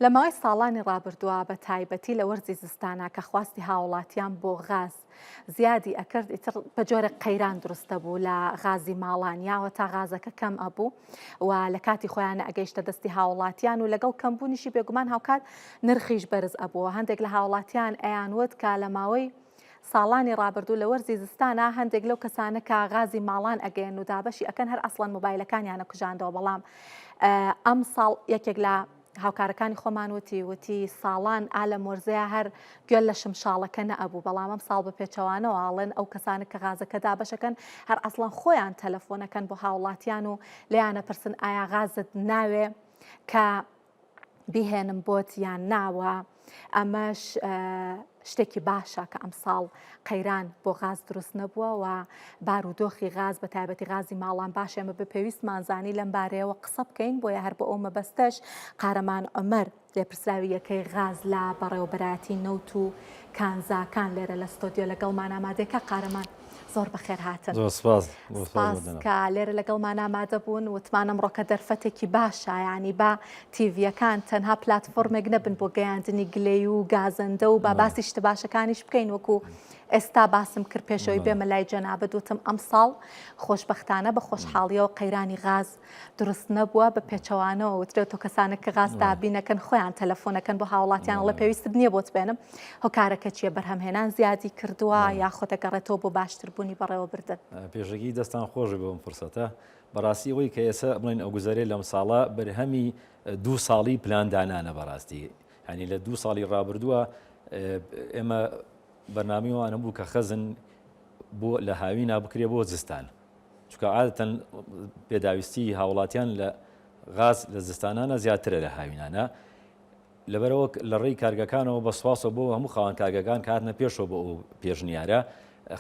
لە ماوەی ساڵانی ڕابردووە بە تایبەتی لە وەرزی زستانە کە خواستی هاوڵاتیان بۆ غاز زیادی ئەکرد ئیتر بە جۆرە قەیران دروستە بوو لە غازی ماڵان یاوە تا غازەکە کەم ئەبوو و لە کاتی خۆیانە ئەگەیشتە دەستی هاوڵاتیان و لەگەڵ کەمبوونیشی بێگومان هاوکات نرخیش بەرز ئەبووە هەندێک لە هاوڵاتیان ئەیانوت کە لە ماوەی ساڵانی ڕابردوو لە وەرزی زستانە هەندێک لەو کەسانە کە غازی ماڵان ئەگەن و دابەشی ئەکەن هەر ئەسڵەن مۆبایلەکانیانە کوژاندەوە بەڵام ئەم ساڵ یەکێک لە هاوکارەکانی خۆمان وتی ساڵان ئالە مۆرزەیە هەر گوێل لە شمشاڵەکە نەئەبوو بەڵام ئەم ساڵ بە پێچەوانەوەڵێن ئەو کەسانە کە غازەکە دابەشەکەن هەر ئەسڵان خۆیان تەلەفۆنەکەن بۆ هاوڵاتیان و لێیانە پرسن ئایا غازت ناوێ کە بیهێنم بۆت یان ناوە ئەمەش شتێکی باشە کە ئەم ساڵ قەیران بۆ غاز دروست نەبووە و بارودۆخی غاز بە تایبەتی غازی ماڵان باش ئێمە بە پێویستمانزانی لەم بارەیەوە قسە بکەین بۆیە هەر بە ئەو مەبەستەش قارەمان عومەر لێپرسراوی یەکەی غاز لە بەڕێوەبەرایەتی نەوت و کانزاکان لێرە لە ستۆدیۆ لەگەڵمان ئامادەیەکە قارەمان زۆر بەخێر هاتن کە لێرە لەگەڵمان ئامادە بوون وتمانم ڕۆکە دەرفەتێکی باشە ینی با تیڤەکان تەنها پلاتفۆرمێک نەبن بۆ گەیاندنی گلەی و گازەندە و با باسی شتە باشەکانیش بکەین وەکو ئێستا باسم کرد پێشەوەی بێمە لای جەنابە دوتم ئەم ساڵ خۆشبەختانە بە خۆشحاڵیەوە قەیرانی غاز دروست نەبووە بە پێچەوانەوە وترێت و کەسانە کە غاز دابینەکەن خۆیان تەلەفۆنەکەن بۆ هاوڵاتیان لە پێویستت نییە بۆت بێنم هۆکارەکە چیە بەرهەمهێنان زیادی کردووە یاخۆ دەگەڕێتەوە بۆ باشتربوونی بەڕێوەبردن پێشەکی دەستان خۆش بۆم فرسەتە بەڕاستی ئەوەی کە ئێستا بڵین ئەو گوزارێ لەم ساڵە بەرهەمی 2 ساڵی پلاندانانە بەڕاستی هەنی لە 2 ساڵی ڕابردووە ئێمە بەرنامەوانە بوو کە خەزن بۆ لە هاوینا بکرێ بۆ زستان چونکە عادەتەن پێداویستی هاوڵاتیان لە غاز لە زستانانە زیاترە لە هاوینانە لەبەرەوە لە ڕێی کارگەکانەوە بە سواسە بۆ هەموو خاوەن کارگەکان کاتنە پێشەوە بۆ ئەو پێشنیارە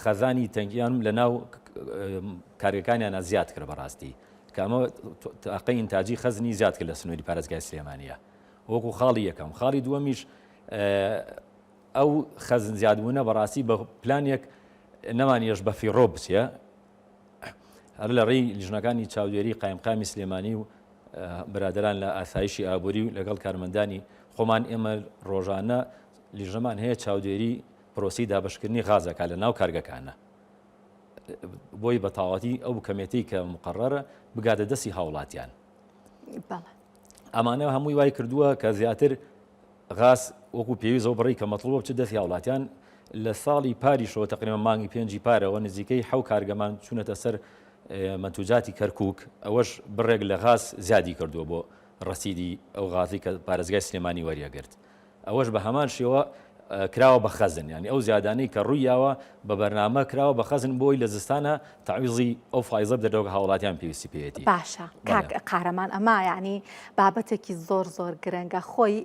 خەزانی تەنگیان لە ناو کارگەکانیانە زیاد کرد بەڕاستی کامە تاقی ئینتاجی خەزنی زیاد کرد لە سنووری پارێزگای سلێمانیە وەکو خاڵی یەکەم خاڵی دووەمیش ئەو خەزن زیادبوونە بەڕاستی بە پلانێک نەمانیەش بە فیڕۆ بچێ هەر لە ڕێی لیژنەکانی چاودێری قایمقامی سلێمانی و برادران لە ئاسایشی ئابووری و لەگەڵ کارمەندانی خۆمان ئێمە ڕۆژانە لیژنەمان هەیە چاودێری پرۆسی دابشکردنی غازەکە لە ناو کارگەکانە بۆی بە تاواتی ئەو کەمێتەی کە مقڕرە بگاتە دەستی هاوڵاتیان ئەمانە هەمووی وای کردووە کە زیاتر غاز وەکو پێویست ئەو بڕی کە مەطلوبە بچێت دەستی هاوڵاتیان لە ساڵی پاریشەوە تقریبا مانگی 5 پارەوە نزیکەی 7 کارگەمان چوونەتە سەر منتوجاتی کەرکووک ئەوەش بڕێک لە غاز زیادی کردووە بۆ ڕەسیدی ئەو غازی کە پارێزگای سلێمانی وەریەگرت ئەوەش بە هەمان شێوە کراوە بە خەزن ینی ئەو زیادانەی کە ڕوویاوە بە بەرنامە کراوە بە خەزن بۆی لە زستانە تعویزی ئەو فایزە بدەرەوە هاوڵاتیان پێویستی پێێتی باشە قارەمان ئەمە ینی بابەتێکی زۆر گرنگە خۆی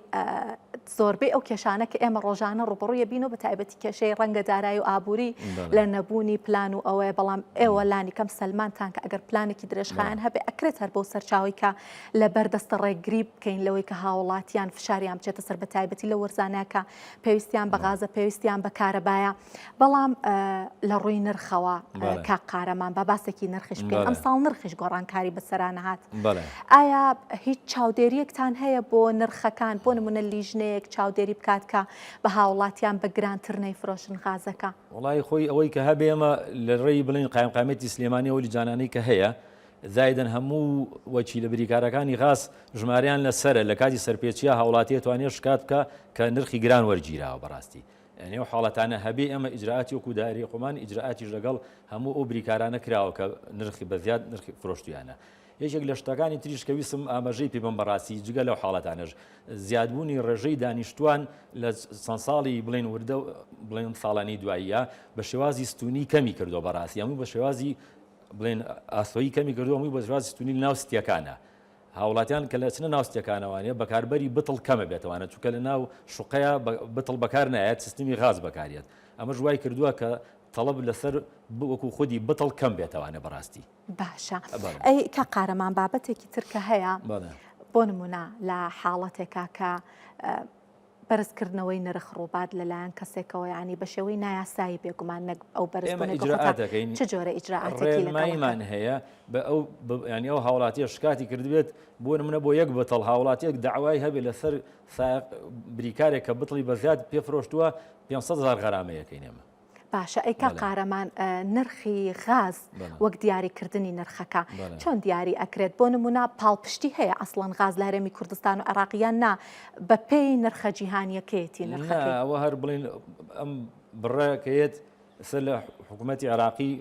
زۆربەی ئەو کێشانە کە ئێمە ڕۆژانە ڕوبڕوویە بین و بە تایبەتی کێشەی ڕەنگە دارایی و ئابووری لە نەبوونی پلان و ئەوەیە بەڵام ئێوە لانی کەم سەلمانتان کە ئەگەر پلانێکی درێژخایەن هەبێ ئەکرێت هەر بۆ سەرچاوی کە لەبەر دەستە ڕێگری بکەین لەوەی کە هاوڵاتیان فشاریان بچێتە سەر بە تایبەتی لە وەرزانەکە پێویستیان بە غازە پێویستیان بە کارەبایە بەڵام لە ڕووی نرخەوە کا قارەمان با باسێکی نرخش بکەین ئەم ساڵ نرخش گۆڕانکاری بەسەرانە هات ئایا هیچ چاودێریەکتان هەیە بۆ نرخەکان بۆ نمونە لیژنەیەک چاودێری بکات کە بە هاوڵاتیان بە گرانتر نەیفرۆشن غازەکە وڵای خۆی ئەوەی کە هەبێ ئێمە لە ڕێی بڵین قایمقامەتی سلێمانی ئەو لیجانانەی کە هەیە زایدن هەموو وەکی لە بریکارەکانی غاز ژماریان لەسەرە لە کاتی سەرپێچیە هاوڵاتی توانێت شکات بکە کە نرخی گران وەرگیراوە بەڕاستی یعنی ئەو حاڵەتانە هەبێ ئەمە ئیجراعاتی وەکو داری خۆمان ئیجراعاتیش لەگەڵ هەموو ئەو بریکارانە کراوە کە نرخی بەزیاد نرخی فرۆشتیانە یەکێک لە شتەکانی تریش کە ویسم ئاماژەی پێ بم بەڕاستی جگە لەو حاڵەتانەش زیادبوونی ڕێژەی دانیشتوان لە چەند ساڵی بڵێن وردە بڵێن ساڵانی دواییە بە شێوازی ستونی کەمی کردو بەڕاستی هەموو بە شێوازی بڵێن ئاسۆیی کەمی کردو هەمووی بە شێوازی ستونی لە ناو ستیەکانە هاوڵاتیان کە لە چنە ناو ستیەکانەوانێ بەکاربەری بتڵ کەمە بێتەوانە چونکە لە ناو شوقەیە بتڵ بەکار نایەت سیستمی غاز بەکارێت ئەمە ژوای کردووە کە تەڵەب لەسەر وەکو خودی بتڵ کەم بێتەوانە بەڕاستی باشە ئەی کە قارەمان بابەتێکی ترکە هەیە بۆ نمونە لە حاڵەتێکا کە بەرزکردنەوەی نرخ ڕووبات لەلایەن کەسێکەوە ینی بە شێوەی نایاسایی بێگومان ئەو ئێمە بەرزبوونەکە ئیجراعاتەکەین چ جۆرە ئیجراعاتێکی ڕێنماییمان هەیە بە ئەو ینی ئەو هاوڵاتیە شکاتی کردبێت بۆ نمونە بۆ یەک بەتەڵ هاوڵاتیەک داوای هەبێت لەسەر بریکارێک کە بتڵی بە زیاد پێفرۆشتووە 500,000 غەرامەیەکەین ئێمە. باشە ئەیکا قارەمان نرخی غاز وەک دیاریکردنی نرخەکە چۆن دیاری ئەکرێت بۆ نمونە پاڵپشتی هەیە ئەسڵەن غاز لە هەرێمی کوردستان و عێراقیان نا بە پێی نرخە جیهانیەکەیەتی نرخەکەی ئەوە هەر بڵین ئەم بڕەکەیت سەر لە حکوومەتی عێراقی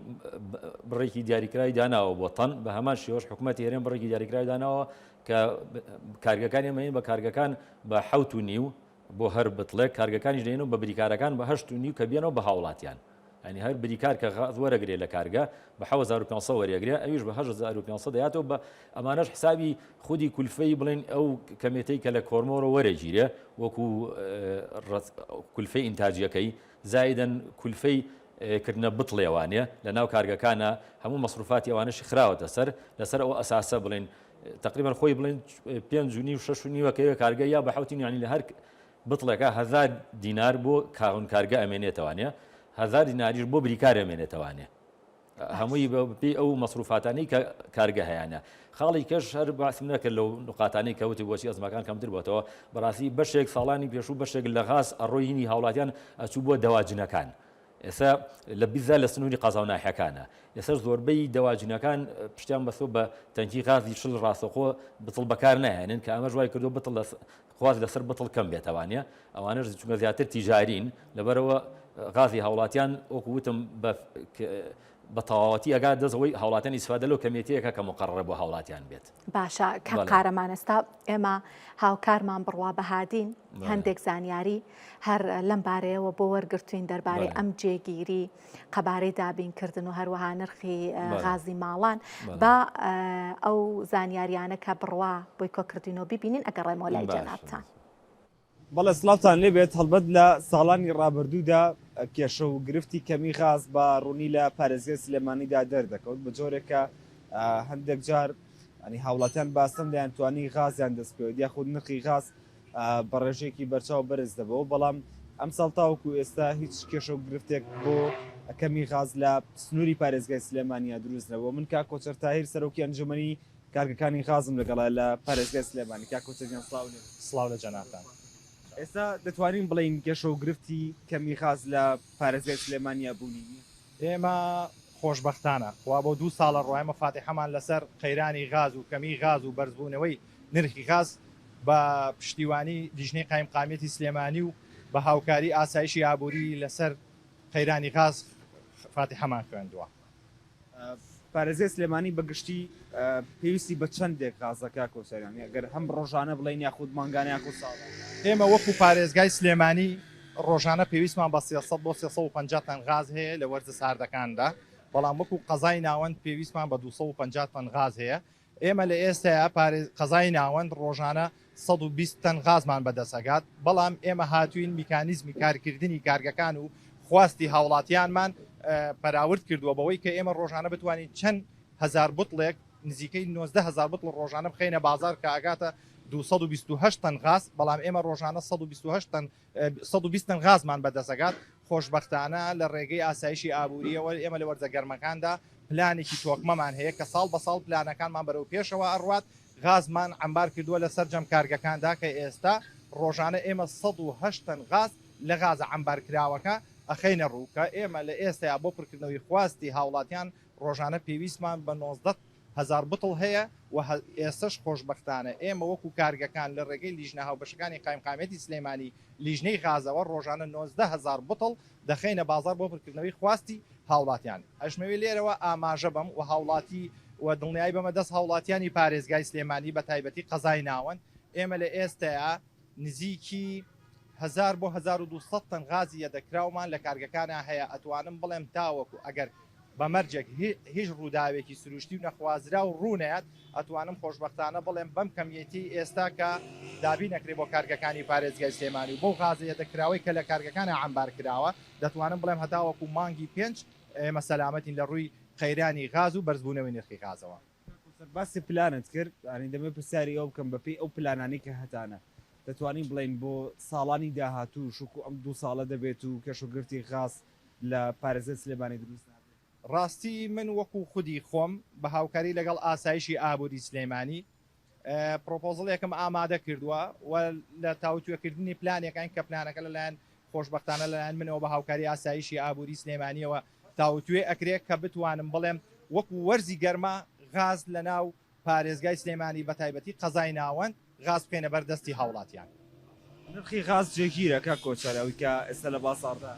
بڕێکی دیاریکراوی داناوە بۆ تەن بە هەمان شێوەش حکوومەتی هێرێن بڕێکی دیاریکراوی داناوە کە کارگەکانی ئێمەین بە کارگەکان بە 7.5 بۆ هەر بتڵێک کارگەکانی دێنەوە بە بریکارەکان بە 8.5 کە بێنەوە بە هاوڵاتیان ینی هەر بریکار کە غاز وەرەگرێت لە کارگە بە 1500 وەرەگرێت ئەویش بە 1500 دەیاتەوە بە ئەمانەش حسابی خودی کولفەی بڵێن ئەو کەمێتەی کە لە کۆرمۆرە وەرەگیرێ وەکو کولفەی ئینتاجیەکەی زایدەن کولفەی کردنە بتڵێوانێ لە ناو کارگەکانە هەموو مەسروفاتی ئەوانەشی خراوەتە لەسەر ئەو ئەساسە بڵێن تقریبا خۆی بڵێن 5.5 و 6.5 کارگە یا بە 7 ینی لە هەر بتڵێکە 1000 دینار بۆ کاون کارگە ئەمێنێتەوانێ 1000 دیناریش بۆ بریکار ئەمێنێتەوانێ هەمووی بەپی ئەو مەسروفاتانی کە کارگە هەیەە خاڵی کەش هەر باسم نەکرد لەو نقاتانی کەوتی بۆچی ئەزمەکان کەمتر بۆتەوە بەڕاستی بەشێک ساڵانی پێشوو بەشێک لە غاز ئەڕۆی هینی هاوڵاتیان ئەچوو بۆ دەواجنەکان ئێستا لە بیزا لە سنووری قەزا و ناحیەکانە ئێستا زۆربەی دەواجنەکان پشتیان بەسۆ بە تەنکی غازی شل ڕاستەخۆ بتڵ بەکار نایێنن کە ئەمە ژوای کردو بتڵ خواز لەسەر بتڵ کەم بێتەوانێ ئەوانش چونکە زیاتر تیژارین لەبەرەوە غازی هاوڵاتیان وەکو وتم بە تەواوەتی ئەگا دەستەوەی هاوڵاتیان ئیسفادە لەو کەمێتەیەکە کە مقڕرە بۆ هاوڵاتیان بێت. باشە کە قارەمان ئێستا ئێمە هاوکارمان بڕوا بەهادین هەندێک زانیاری هەر لەم بارەیەوە بۆ وەرگرتوین دەربارەی ئەم جێگیری قەبارەی دابینکردن و هەروەها نرخی غازی ماڵان بە ئەو زانیاریانە کە بڕوا بۆی کۆکردینەوە ببینین ئەگەڕێمەوە لای جەنابتان. بەڵێ سڵاوتان لێبێت هەڵبەت لە ساڵانی ڕابردوودا کێشە و گرفتی کەمی غاز بە ڕوونی لە پارێزگای سلێمانیدا دەردەکەوت بە جۆرێکە هەندێک جار ئەنی هاوڵاتیان باسم دەیان توانی غازیان دەست پێوە یاخود نرخی غاز بە ڕێژێکی بەرچاو بەرز دەبەوە بەڵام ئەم ساڵ تاوەکو ئێستا هیچ کێشە و گرفتێک بۆ کەمی غاز لە سنووری پارێزگای سلێمانیا دروستنەوە من کا کۆچەر تاهیر سەرۆکی ئەنجومەنی کارگەکانی غازم لەگەڵا لە پارێزگای سلێمانی کا کۆچەریان سڵاو لە جەنابتان. ئێستا دەتوانین بڵین گەشە و گرفتی کەمی غاز لە پارێزگای سلێمانیا بوونی ئێمە خۆشببختانە وا بۆ 2 ساڵە ڕۆایمە فاتحەمان لەسەر قەیرانی غاز و کەمی غاز و بەرزبوونەوەی نرخی غاز بە پشتیوانی لیژنەی قایمقامێتی سلێمانی و بە هاوکاری ئاسایشی ئابووری لەسەر قەیرانی غاز فاتحەمان خوێندووە. پارێزگای سلێمانی بەگشتی پێویستی بە چەندێک غازەکە کۆسەریان ئەگەر هەم ڕۆژانە بڵین یاخود مانگانە یاخود ساڵ ئێمە وەکو پارێزگای سلێمانی ڕۆژانە پێویستمان بە 300 بۆ 350 تەن غاز هەیە لە وەرزە ساردەکاندا بەڵام وەکو قەزای ناوەند پێویستمان بە 250 تەن غاز هەیە ئێمە لە ئێستایا قەزای ناوەند ڕۆژانە 120 تەن غازمان بەدەسەگات بەڵام ئێمە هاتوین میکانیزمی کارکردنی کارگەکان و خواستی هاوڵاتیانمان پەراورد کردووە بەوەی کە ئێمە ڕۆژانە بتوانین چەند هزار بوتڵێک نزیکەی 19,000 بوتڵ ڕۆژانە بخەینە بازار کە ئاگاتە 228 تەن غاز بەڵام ئێمە ڕۆژانە 120 تەن غازمان بەدەسەگات خۆشببختانە لە ڕێگەی ئاسایشی ئابووریەوە ئێمە لە وەرزە گەرمەکاندا پلانێکی تۆکمەمان هەیە کە ساڵ بە ساڵ پلانەکانمان بەرەو پێشەوە ئەڕوات غازمان ئەمبار کردووە لە سەر جەم کارگەکاندا کە ئێستا ڕۆژانە ئێمە 108 تەن غاز لە غازە ئەمبارکراوەکە ئەخەینە ڕووکە ئێمە لە ئێستا بۆ پڕکردنەوەی خواستی هاوڵاتیان ڕۆژانە پێویستمان بە 19,000 بوتڵ هەیە و ئێستش خۆشببختانە ئێمە وەکو کارگەکان لە ڕێگەی لیژنە هاوبەشەکانی قایمقامێتی سلێمانی لیژنەی غازەوە ڕۆژانە 19,000 بوتڵ دەخەینە بازار بۆ پڕکردنەوەی خواستی هاوڵاتیان ئەشمەوێ لێرەوە ئاماژە بم و هاوڵاتی و دڵنیایی بەمە دەست هاوڵاتیانی پارێزگای سلێمانی بە تایبەتی قەزای ناوەند ئێمە لە ئێستایا نزیکی 1000 بۆ 1200 تەن غازی دەکراومان لە کارگەکانە هەیە ئەتوانم بڵێم تاوەکو ئەگەر بەمەرجێک هیچ ڕووداوێکی سروشتی و نەخوازرا و ڕوونەیەت ئەتوانم خۆشببختانە بڵێم بەم کەمیەتی ئێستا کە دابی نەکرێت بۆ کارگەکانی پارێزگای سلێمانی و بۆ غازەیە دەکراوەی کە لە کارگەکانە ئەمبار کراوە دەتوانم بڵێم هەتاوەکو مانگی 5 ئێمە سەلامەتین لە ڕووی قەیرانی غاز و بەرزبوونەوەی نرخی غازەوە. باسی پلانت کرد ئەنی دەمە پرسیاری ئەو بکەم بەپی ئەو پلانانی کە هەتانە دەتوانین بڵین بۆ ساڵانی داهاتوو شکو ئەم 2 ساڵە دەبێت و کێشوگرتی خاص لە پارێزە سلێمانی دروست نابێت. ڕاستی من وەکو خودی خۆم بە هاوکاری لەگەڵ ئاسایشی ئابووری سلێمانی پرۆپۆزڵێکم ئامادە کردووە و لە تاوتوێکردنی پلانێکان کە پلانەکە لەلایەن خۆشببختانە لەلایەن منەوە بە هاوکاری ئاسایشی ئابووری سلێمانیەوە تاوتوێ ئەکرێت کە بتوانم بڵێم وەکو وەرزی گەرمە غاز لە ناو پارێزگای سلێمانی بە تایبەتی قەزای ناوەند غاز بکەینە بەردەستی هاوڵاتیان. نرخی غاز جێگیرەکە کۆچەرەوەی کە ئێستا لە بازاڕدا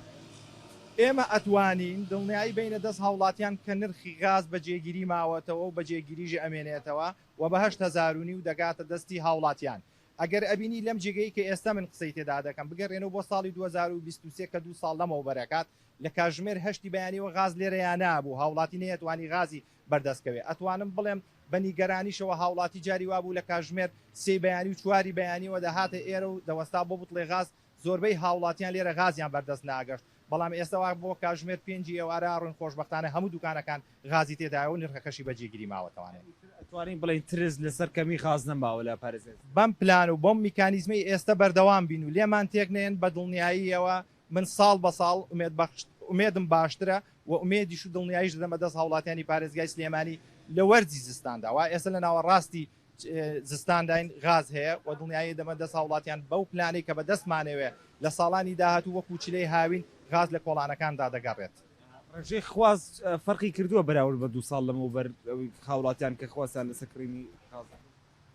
ئێمە ئەتوانین دڵنیایی بینە دەست هاوڵاتیان کە نرخی غاز بە جێگیری ماوەتەوە و بە جێگیریژی ئەمێنێتەوە و بە 8,000 و دەگاتە دەستی هاوڵاتیان. ئەگەر ئەبینی لەم جێگەی کە ئێستا من قسەی تێدا دەکەم بگەڕێنەوە بۆ ساڵی 2023 کە 2 ساڵ لەمەوە بەرەکات لە کاژمێر هەشتی بەیانیەوە غاز لێرەیان نابوو هاوڵاتی نەیەتوانی غازی بەردەستکەوێ. ئەتوانم بڵێم بە نیگەرانیشەوە هاوڵاتی جاری وابوو لە کاژمێر 3 بەیانی و 4 بەیانیەوە دەهاتە ئێرە و دەوەستا بۆ بڵێ غاز زۆربەی هاوڵاتیان لێرە غازیان بەردەست ناگەشت. بەڵام ئێستاوا بۆ کاژمێر 5 ئێوارە ڕوون خۆشببختانە هەموو دوکانەکان غازی تێدایە و نرخەکەشی بەجێگیری ماوەتەوانێت. ئەتوانین بڵین ترس لەسەر کەمی غاز نەماوە لە پارێزە. بەم پلان و بۆم میکانیزمی ئێستا بەردەوام بین و لێمان تێک نێن بە دڵنیاییەوە من ساڵ بە ساڵ ئومێدم باشترە و ئومێدیش و دڵنیاییش دەمە دەست هاوڵاتیانی پارێزگای سلێمانی لە وەرزی زستانداوە ئێستا لە ناوەڕاستی زستانداین غاز هەیە و دڵنیایی دەمە دەست هاوڵاتیان بەو پلانەی کە بە دەستمانەوە لە ساڵانی داهاتوو وەکو چلەی هاوین غاز لە کۆڵانەکاندا دەگەڕێت. ڕژەی خواز فەرقی کردووە بەراورد بە 2 ساڵ لەمەوبەر هاوڵاتیان کە خوازیان لە سەکرینی غاز.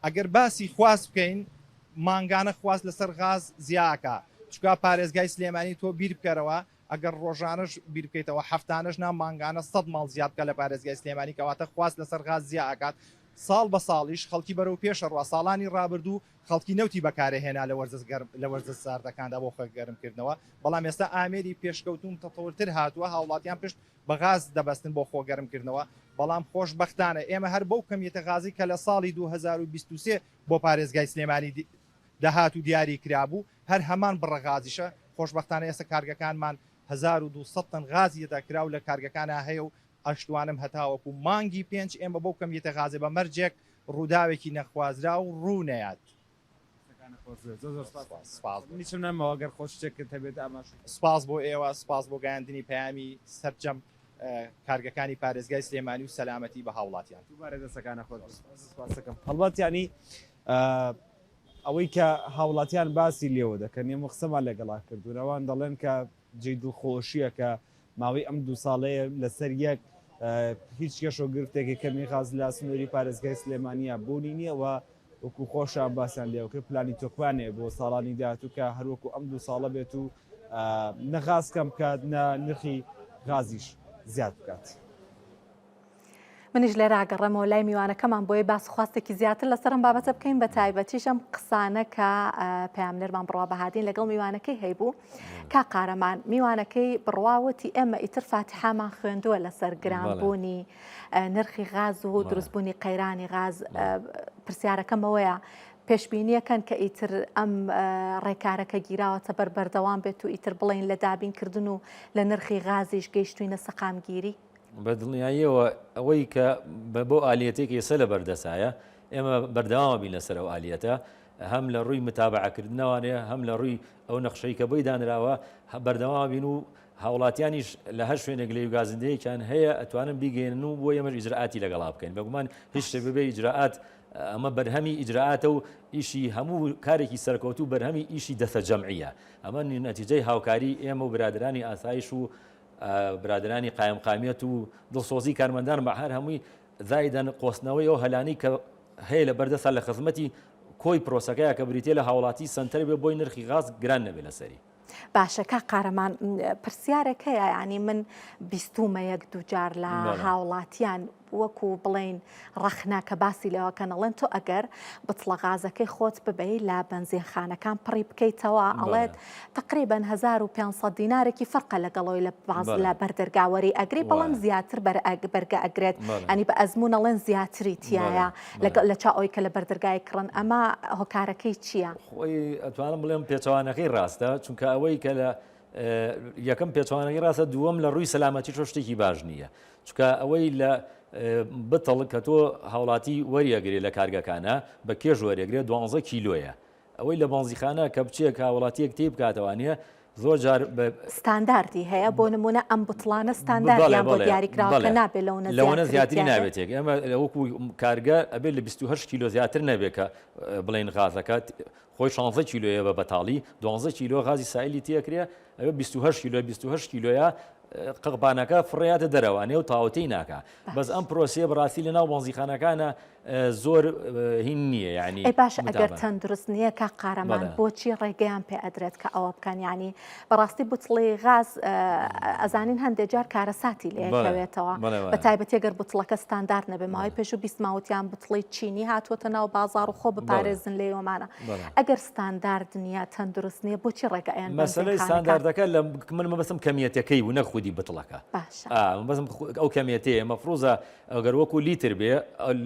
ئەگەر باسی خواست بکەین مانگانە خواست لەسەر غاز زیاکە چکا پارێزگای سلێمانی تۆ بیر بکەرەوە ئەگەر ڕۆژانش بیر بکەیتەوە هەفتانش نا مانگانە 100 ماڵ زیاد بکە لە پارێزگای سلێمانی کەواتە خواست لەسەر غاز زیاکات. ساڵ بە ساڵیش خەڵکی بەرەو پێشەڕوا ساڵانی ڕابردوو خەڵکی نەوتی بەکارهێنا لە وەرزە ساردەکاندا بۆ خۆ گەرمکردنەوە بەڵام ئێستا ئامێری پێشکەوتون تەتەورتر هاتووە هاوڵاتیان پشت بە غاز دەبەستن بۆ خۆ گەرمکردنەوە بەڵام خۆشببختانە ئێمە هەر بەو کەمیەتە غازی کە لە ساڵی 2023 بۆ پارێزگای سلێمانی دەهات و دیاری کرابوو هەر هەمان بڕەغازیشە خۆشببختانە ئێستا کارگەکانمان 1200 تن غازیەدا کراو لە کارگەکانە هەیە و ئەشتوانم هەتاوەکو مانگی 5 ئێمە بەو کەمیەتە غازێ بە مەرجێک ڕووداوێکی نەخوازرا و ڕوونەیات. نیچم نەمەوە گەر خۆشتێکت هەبێت ئاماش. سپاس بۆ ئێوە سپاس بۆ گەیاندنی پەیامی سەرجەم کارگەکانی پارێزگای سلێمانی و سەلامەتی بە هاوڵاتیان. دووبارە دەستەکانە خۆت سپاسەکەم. هەڵبەت یانی ئەوەی کە هاوڵاتیان باسی لێوە دەکەن ئێمە قسەمان لەگەڵا کردوونەوەوان دەڵێن کە جێ دڵخۆشیە کە ماوەی ئەم 2 ساڵەیە لەسەر یەک هیچ کێشۆگرتێکی کەمی غاز لە سنووری پارێزگای سلێمانیە بوونی نییە و وەکو خۆشیان باسییان لێوکرد پلانی تۆکوانێ بۆ ساڵانی داهاتوو کە هەروەکو ئەم 2 ساڵە بێت و نەغاز کەم بکات نرخی غازیش زیاد بکات. منیش لێرە ئاگەڕێمەوە لای میوانەکەمان بۆیە باس خواستێکی زیاتر لەسەرم بابەتە بکەین بە تایبەتیشەم قسانە کە پەیامنەرمان بڕوا بەهادین لەگەڵ میوانەکەی هەیبوو کا قارەمان میوانەکەی بڕواوەتی ئێمە ئیتر فاتحامان خوێندووە لەسەر گرانبوونی نرخی غاز و دروستبوونی قەیرانی غاز پرسیارەکەمەوەیە پێشبینیەکەن کە ئیتر ئەم ڕێکارەکە گیراوەتە بەردەوام بێت و ئیتر بڵین لە دابینکردن و لە نرخی غازیش گەیشتوینە سەقامگیری. بە دڵنیاییەوە ئەوەی کە بۆ ئالیەتێکی ئێستا لە بەردەسایە ئێمە بەردەوامە بین لەسەر ئەو ئالیەتە هەم لە ڕووی متابعەکردنەوەیە هەم لە ڕووی ئەو نەخشەی کە بۆی دانراوە بەردەوامە بین و هاوڵاتیانیش لە هەر شوێنێک لە گازندەیەکیان هەیە ئەتوانن بیگەێنن و بۆ ئێمە ئیجرعاتی لەگەڵا بکەین بەگومان هیچ شتێک ببێ ئیجرعات ئەمە بەرهەمی ئیجرعاتە و ئیشی هەموو کارێکی سەرکەوتوو بەرهەمی ئیشی دەستە جەمعیە ئەمە نەتیجەی هاوکاری ئێمە و برادرانی ئاسایش و برادرانی قایمقامیەت و دڵسۆزی کارمەندان بە هەر هەمووی زایدەن قۆستنەوەی ئەو هەلانی کە هەیە لە بەردەسا لە خزمەتی کۆی پرۆسەکەیە کە بریتێ لە هاوڵاتی سنتەر بێ بۆی نرخی غاز گران نەبێ لەسەری. باشە کا قارەمان پرسیارێک هەیە ینی من بیستومە یەک دووجار لە هاوڵاتیان وەکو بڵین ڕەخنا کە باسی لەوەکەنەڵێن تۆ ئەگەر بتڵە غازەکەی خۆت ببەی لە بەنزینخانەکان پڕی بکەیتەوە ئەڵێت تقریبەن 1500 دینارێکی فەرقە لەگەڵەوەی لە باز لە بەردەرگاوەری ئەگری بەڵام زیاتر بەرگە ئەگرێت ئەنی بە ئەزمون ئەڵێن زیاتری تایە لە چاوی کە لە بەردەرگای کڕن ئەمە هۆکارەکەی چییە؟ خۆی ئەتوانم بڵێم پێچەوانەکەی ڕاستە چونکە ئەوەی کە لە یەکەم پێچوانەکەی ڕاستە دووەم لە ڕووی سەلامەتی شتێکی باش نییە چونکە ئەوەی لە بتڵ کە تۆ هاوڵاتی وەریەگرێت لە کارگەکانە بە کێژ وەرەگرێت 12 کیلۆیە ئەوەی لە بەنزیخانە کە بچێک هاوڵاتیەک تێ بکاتەوانە زۆر جار ستانداردی هەیە بۆ نمونە ئەم بتڵانە ستانداردیان بۆ دیاریکراوە کە نابێت لەوەنە زیاتری نابێتێک ئێمە وەکو کارگە ئەبێت لە 28 کیلۆ زیاتر نەبێت کە بڵێن غازەکە خۆی 16 کیلۆیە بە بەتاڵی 12 کیلۆ غازی سایلی تێکرێ ئەوێ 28 کیلۆ 28 کیلۆیە قەقبانەکە فڕێاتە دەرەوانێ و تاوتەی ناکە بەس ئەم پرۆسیە بەڕاستی لە ناو بەنزیخانەکانە زۆر هین نییە یعنی ئەی باشە ئەگەر تەندروست نییە کە قارەمان بۆچی ڕێگەیان پێ ئەدرێت کە ئەوە بکەن ینی بەڕاستی بوتڵی غاز ئەزانین هەندێک جار کارەساتی لێکەوێتەوە بە تایبەتی ئەگەر بوتڵەکە ستاندارد نەبێ ماوەی پێش و بیستماوتیان بوتڵی چینی هاتووەتە ناو بازار و خۆ بپارێزن لێوەمانە ئەگەر ستاندارد نییە تەندروست نییە بۆچی ڕێگەیان مەسەلەی ستانداردەکە لە من مەبەستم کەمیەتەکەی و نەخودی بتڵەکە بەسم ئەو کەمیەتەیە مەفروزە ئەگەر وەکو لیتر بێ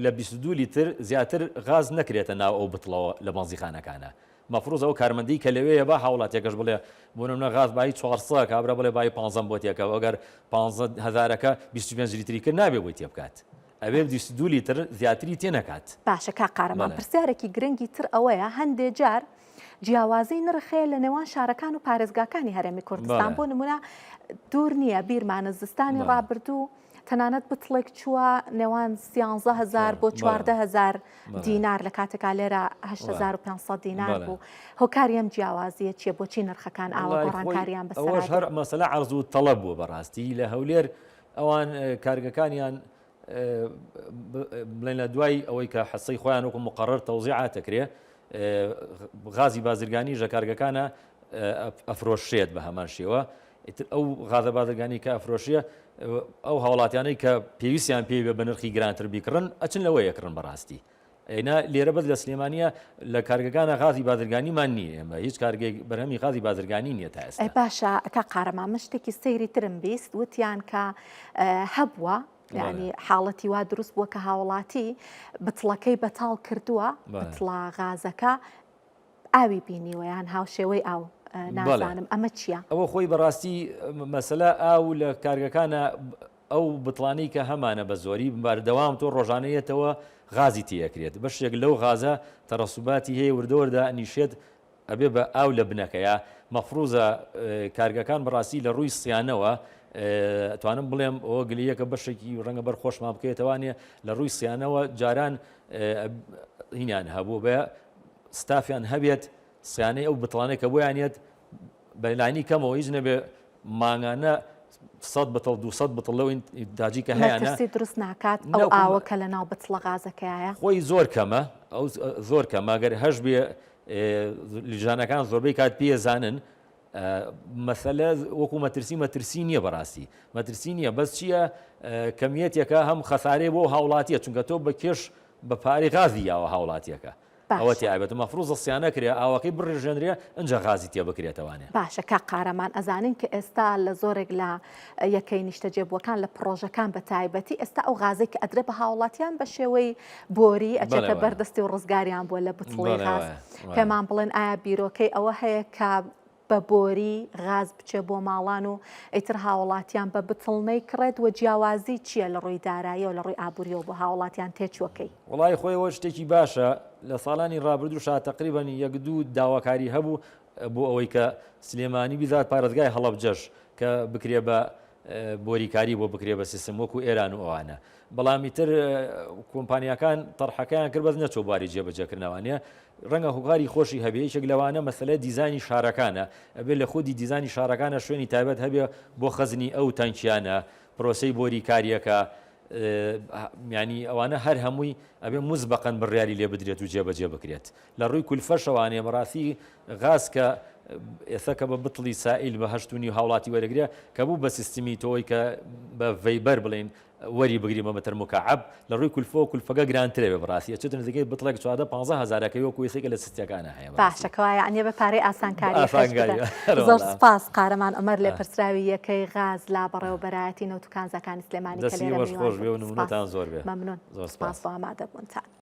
لە 22 لیتر زیاتر غاز نەکرێتە ناو ئەو بتڵەوە لە بەنزیخانەکانە مەفروز ئەو کارمەندی کە لەوەیە با هاوڵاتێکەش بڵێ بۆ نمونە غاز بای 400 کابرا بڵێ بای 15 بۆ تێکەوە ئەگەر 15000ەکە 25 لیتری کرد نابێ بۆی تێ بکات ئەبێ 22 لیتر زیاتری تێ نەکات باشە کا قارەمان پرسیارێکی گرنگی تر ئەوەیە هەندێک جار جیاوازی نرخەیە لە نێوان شارەکان و پارێزگاکانی هەرێمی کوردستان بۆ نمونە دوور نییە بیرمانە زستانی ڕابردوو تەنانەت بتڵێک چووە نێوان 13000 بۆ 14000 دینار لە کاتێکا لێرە 8500 دینار بوو هۆکاریم جیاوازیە چیە بۆچی نرخەکان ئاوە گۆڕانکاریان بەسەر ئەوەش هەر مەسەلە عەرز و تەڵەب بوو بەڕاستی لە هەولێر ئەوان کارگەکانیان بڵێن لە دوای ئەوەی کە حەسەی خۆیان وەکو مقرڕ تەوزیعاتەکرێ غازی بازرگانی ژە کارگەکانە ئەفرۆشێت بە هەمان شێوە ئەو غازە بازرگانی کە ئەفرۆشیە ئەو هاوڵاتیانەی کە پێویستیان پێی بە نرخی گرانتر بیکڕن ئەچن لەوەی یەکڕن بەڕاستی ئەینا لێرە بەس لە سلێمانیە لە کارگەکانە غازی بازرگانیمان نییە ئێمە هیچ کارگەی بەرهەمی غازی بازرگانی نییە تا ئێستا. ئەی باشە کە قارەمان من شتێکی سەیری ترم بیست وتیان کە هەبووە ینی حاڵەتی وا دروست بووە کە هاوڵاتی بتڵەکەی بەتاڵ کردووە بتڵا غازەکە ئاوی بینیوە یان هاوشێوەی ئاو نازانم ئەمە چییە؟ ئەوە خۆی بەڕاستی مەسەلە ئاو لە کارگەکانە ئەو بتڵانەی کە هەمانە بە زۆری بەردەوام تۆ ڕۆژانەیەتەوە غازی تێکرێت بەشێک لەو غازە تەڕەسوباتی هەیە وردەوەردا نیشێت ئەبێ بە ئاو لە بنەکەیە مەفروزە کارگەکان بەڕاستی لە ڕووی سیانەوە توانم بڵێم ئەوە گلیەکە بەشێکی ڕەنگە بەر خۆشمان بکەێتەوانێ لە ڕووی سیانەوە جاران هینیان هەبوو بە ستافیان هەبێت سیانەی ئەو بتڵانەی کە بۆیانێت بەلانی کەمەوە هیچ نەبێ مانگانە 100 بتڵ 200 بتڵ لەو داجی کە هەیەە دروست ناکات ئەو ئاوەکە لە ناو بتڵە غازەکەیە خۆی زۆر کەمە ئەو زۆر کەمە گەر هەش بێ لیژانەکان زۆربەی کات پێزانن مەسەلە وەکو مەترسی نییە بەڕاستی مەترسی نییە بەس چییە کەمیەتێکە هەم خەسارێ بۆ هاوڵاتیە چونکە تۆ بە کێش بە پارەی غازی یاوە هاوڵاتیەکە ئەوە تیابێت مەفروزە سیانە کرێ ئاوەکەی بڕێژێنرێ ئەنجە غازی تێ بکرێتەوانێ باشە کە قارەمان ئەزانین کە ئێستا لە زۆرێک لە یەکەی نیشتەجێبووەکان لە پرۆژەکان بە تایبەتی ئێستا ئەو غازێک کە ئەدرێ بە هاوڵاتیان بە شێوەی بۆری ئەچێتە بەردەستی و ڕزگاریان بۆ لە بتڵی غاز پێمان بڵێن ئایا بیرۆکەی ئەوە هەیە کە بە بۆری غاز بچێ بۆ ماڵان و ئیتر هاوڵاتیان بە بتڵنەی کڕێت و جیاوازی چییە لە ڕووی دارایی و لە ڕووی ئابووریەوە بۆ هاوڵاتیان تێچوەکەی وڵای خۆیەوە شتێکی باشە لە ساڵانی ڕابردوو شا تقریبان یەک دوو داواکاری هەبوو بۆ ئەوەی کە سلێمانی بیزات پارێزگای هەڵەبجەش کە بکرێ بە بۆریکاری بۆ بکرێ بە سیستم وەکو ئێران و ئەوانە بەڵامی تر کۆمپانیەکان تەرحەکەیان کرد بەس نەچۆ باری جێبەجێکردنەوەیە ڕەنگە هۆکاری خۆشی هەبێ یەکێک لەوانە مەسەلە دیزانی شارەکانە ئەبێ لە خودی دیزانی شارەکانە شوێنی تایبەت هەبێ بۆ خەزنی ئەو تانکیانە پرۆسەی بۆریکاریەکە ینی ئەوانە هەر هەمووی ئەبێ مزبەقەن بڕیاری لێ بدرێت و جێبەجێ بکرێت لە ڕووی کولفەشەوانێ بەڕاستی غاز کە ئێستا کە بە بتڵی سائیل بە هەشتونی هاوڵاتی وەرەگرێ کە بوو بە سیستمی تۆی کە بە ڤەیبەر بڵێن وەری بگریمە بە تەرمۆکەعەب لە ڕووی کولفە و کولفەکە گرانترێ بەڕاستی ئەچێتە نزیکەی بتڵێک 15000ەکەی وەکو وێسێکە لە سیستەکانە هەیە باشەکەوایە ئەنیە بە پارەی ئاسانکاری زۆر سپاس قارەمان ئەمەر لێ پرسراوی یەکەی غاز لا بەڕێوەبەرایەتی نەوتوکانزەکانی سلێمانی دەستی وەش خۆش بێ و نمونەتان زۆر بێ مەمنون سپاس بۆ ئامادەبوونتان